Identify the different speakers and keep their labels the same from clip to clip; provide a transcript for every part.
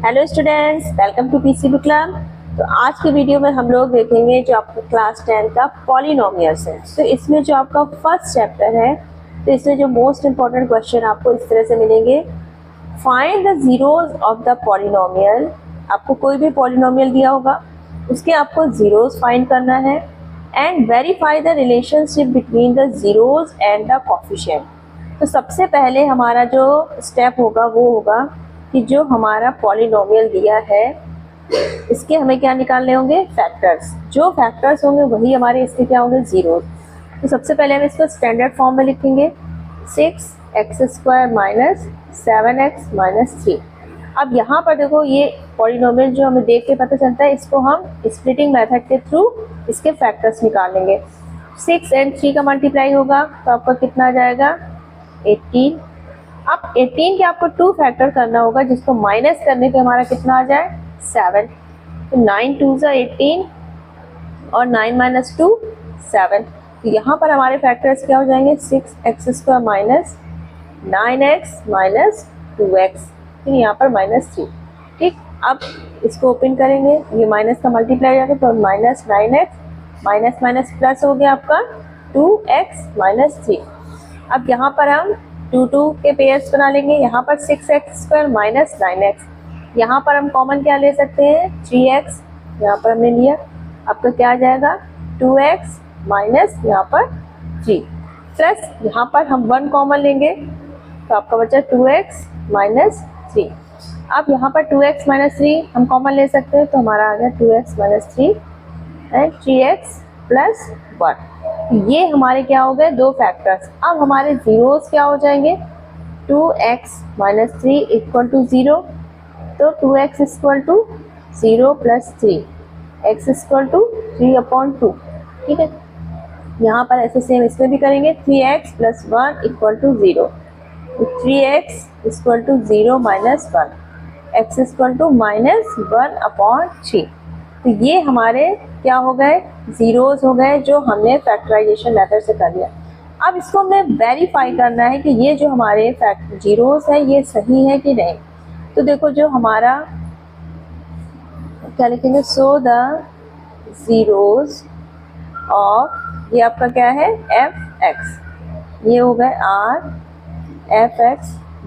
Speaker 1: Hello students, welcome to PC book club. तो आज के वीडियो में हम लोग देखेंगे जो आपका क्लास 10 का पॉलिनोमियल्स है। तो इसमें जो आपका फर्स्ट चैप्टर है, तो इसमें जो मोस्ट इंपॉर्टेंट क्वेश्चन आपको इस तरह से मिलेंगे। Find the zeros of the polynomial. आपको कोई भी पॉलिनोमियल दिया होगा, उसके आपको जीरोज फाइंड करना है and verify the relationship between the zeros and the coefficient. तो सबसे पहले हमारा जो स्टेप होगा वो होगा कि जो हमारा पॉलिनोमियल दिया है इसके हमें क्या निकालने होंगे, फैक्टर्स। जो फैक्टर्स होंगे वही हमारे इसके क्या होंगे, जीरोज। तो सबसे पहले हम इसको स्टैंडर्ड फॉर्म में लिखेंगे 6x² माइनस 7x माइनस 3। अब यहाँ पर देखो ये पॉलिनोमियल जो हमें देख के पता चलता है, इसको हम स्प्लिटिंग मेथड के थ्रू इसके फैक्टर्स निकालेंगे। 6 और 3 का मल्टीप्लाई होगा तो आपका कितना आ जाएगा, 18। अब 18 के आपको 2 फैक्टर करना होगा, जिसको माइनस करने पे हमारा कितना आ जाए, 7। तो 9 2 ज़ा 18 और 9 माइनस 2 7। तो यहाँ पर हमारे फैक्टर्स क्या हो जाएंगे, 6x² minus 9x minus 2x, फिर यहाँ पर माइनस 3। ठीक, अब इसको ओपन करेंगे, ये माइनस का मल्टीप्लाई हो जाएगा तो minus 9x minus minus plus हो गया आपका 2x माइनस 3। अब यहाँ पर हम 2 2 के पेयर्स बना लेंगे। यहाँ पर 6x² माइनस 9x, यहाँ पर हम कॉमन क्या ले सकते हैं, 3x, यहाँ पर हमने लिया। आपका क्या आ जाएगा, 2x माइनस यहाँ पर 3 प्लस यहाँ पर हम 1 कॉमन लेंगे तो आपका बचा 2x माइनस 3। अब यहाँ पर 2x माइनस 3 हम कॉमन ले सकते हैं तो हमारा आ गया 2x minus 3 and 3x plus 1। ये हमारे क्या हो गए, 2 फैक्टर्स। अब हमारे जीरोस क्या हो जाएंगे, 2x माइनस 3 इक्वल टू 0, तो 2x equal to 0 plus 3, x equal to 3/2। ठीक है, यहाँ पर ऐसे सेम इसमें भी करेंगे, 3x प्लस 1 इक्वल टू 0, तो 3x equal to 0 minus 1, x equal to minus 1/3। तो ये हमारे क्या हो गए, जीरोस हो गए, जो हमने फैक्टराइजेशन मेथड से कर लिया। अब इसको हमें वेरीफाई करना है कि ये जो हमारे जीरोस है ये सही है कि नहीं। तो देखो जो हमारा क्या लिखेंगे, सो द जीरोस ऑफ, ये आपका क्या है, f(x), ये हो गए r f(x),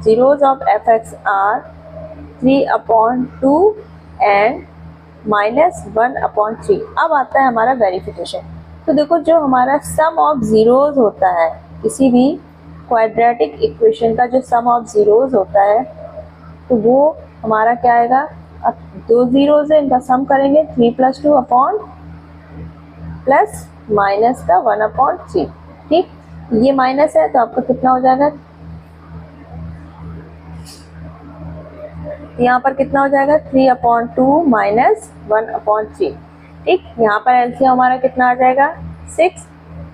Speaker 1: zeros of f(x) are 3/2 and -1/3। अब आता है हमारा वेरिफिकेशन। तो देखो जो हमारा सम ऑफ जीरोस होता है, किसी भी क्वाड्रेटिक इक्वेशन का जो सम ऑफ जीरोस होता है, तो वो हमारा क्या आएगा, अब 2 जीरोस है, इनका सम करेंगे 3 + 2 अपॉन प्लस माइनस का 1/3। ठीक, ये माइनस है तो आपका कितना हो जाएगा, यहाँ पर कितना हो जाएगा, 3/2 माइनस 1/3। ठीक, यहाँ पर एलसीएम हमारा कितना आ जाएगा, 6,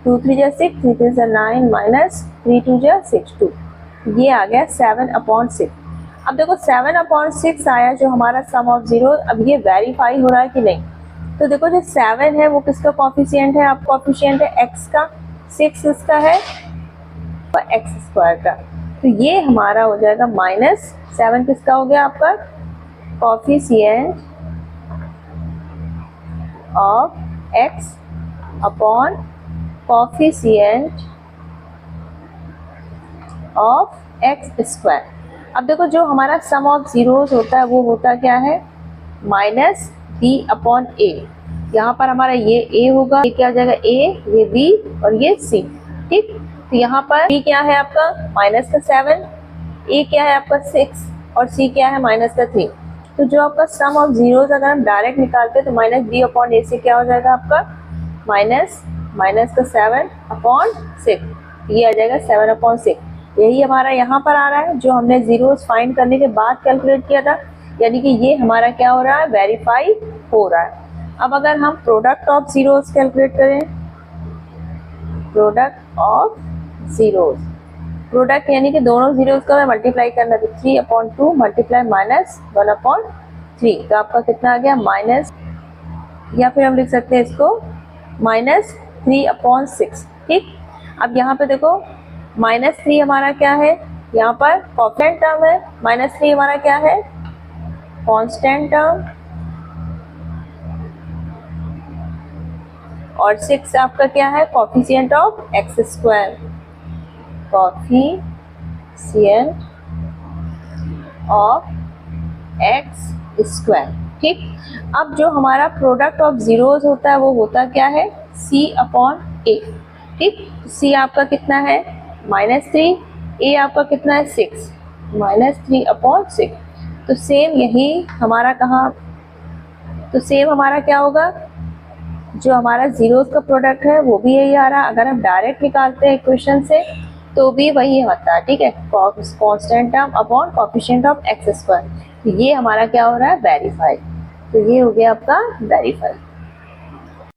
Speaker 1: 2 3 × 6, 3 3 × 9 माइनस 3 2 × 6 2, ये आ गया 7/6। अब देखो 7/6 आया जो हमारा सम ऑफ जीरो। अब ये वेरीफाई हो रहा है कि नहीं। तो देखो जो 7 है वो किसका कॉफिशिएंट है, आप कॉफिशिएंट है x का, 6 इसका है और x² का, तो ये हमारा हो जाएगा -7 किसका हो गया, आपका coefficient of x upon coefficient of x²। अब देखो जो हमारा सम ऑफ जीरोस होता है वो होता क्या है, -b/a। यहाँ पर हमारा ये a होगा, ये क्या हो जाएगा, a, ये b और ये c। ठीक, तो यहाँ पर b क्या है आपका -7, a क्या है आपका 6 और c क्या है -3। तो जो आपका सम ऑफ जीरोस अगर हम डायरेक्ट निकालते हैं तो -b/a से क्या हो जाएगा आपका, -7/6, ये आ जाएगा 7/6। यही हमारा यहाँ पर आ रहा है जो हमने जीरोस फाइंड करने के बाद कैलकुलेट किया था, यानी कि ये हमारा क्या हो रहा है, वेरीफाई हो रहा है। अब अगर हम प्रोडक्ट ऑफ जीरोस कैलकुलेट करें, प्रोडक्ट ऑफ जीरोस, प्रोडक्ट यानी कि दोनों जीरोस का मल्टीप्लाई करना, तो 3/2 मल्टीप्लाई -1/3, तो आपका कितना आ गया, माइनस, या फिर हम लिख सकते हैं इसको -3/6। ठीक, अब यहाँ पे देखो -3 हमारा क्या है, यहाँ पर कॉफिशिएंट टर्म है, -3 हमारा क्या है, कांस्टेंट टर्म और 6 आपका क्या है, coefficient of x square, coefficient of x square. ठीक, अब जो हमारा प्रोडक्ट ऑफ जीरोज होता है वो होता क्या है, c अपॉन a। ठीक, c आपका कितना है -3, a आपका कितना है 6, -3 अपॉन 6। तो सेम यही हमारा कहाँ, तो सेम हमारा क्या होगा, जो हमारा जीरोस का प्रोडक्ट है वो भी यही आ रहा है। अगर हम डायरेक्ट निकालते हैं इक्वेशन से तो भी वही होता है। ठीक है, constant term upon coefficient of x square. ये हमारा क्या हो रहा है, वेरीफाई। तो ये हो गया आपका वेरीफाई।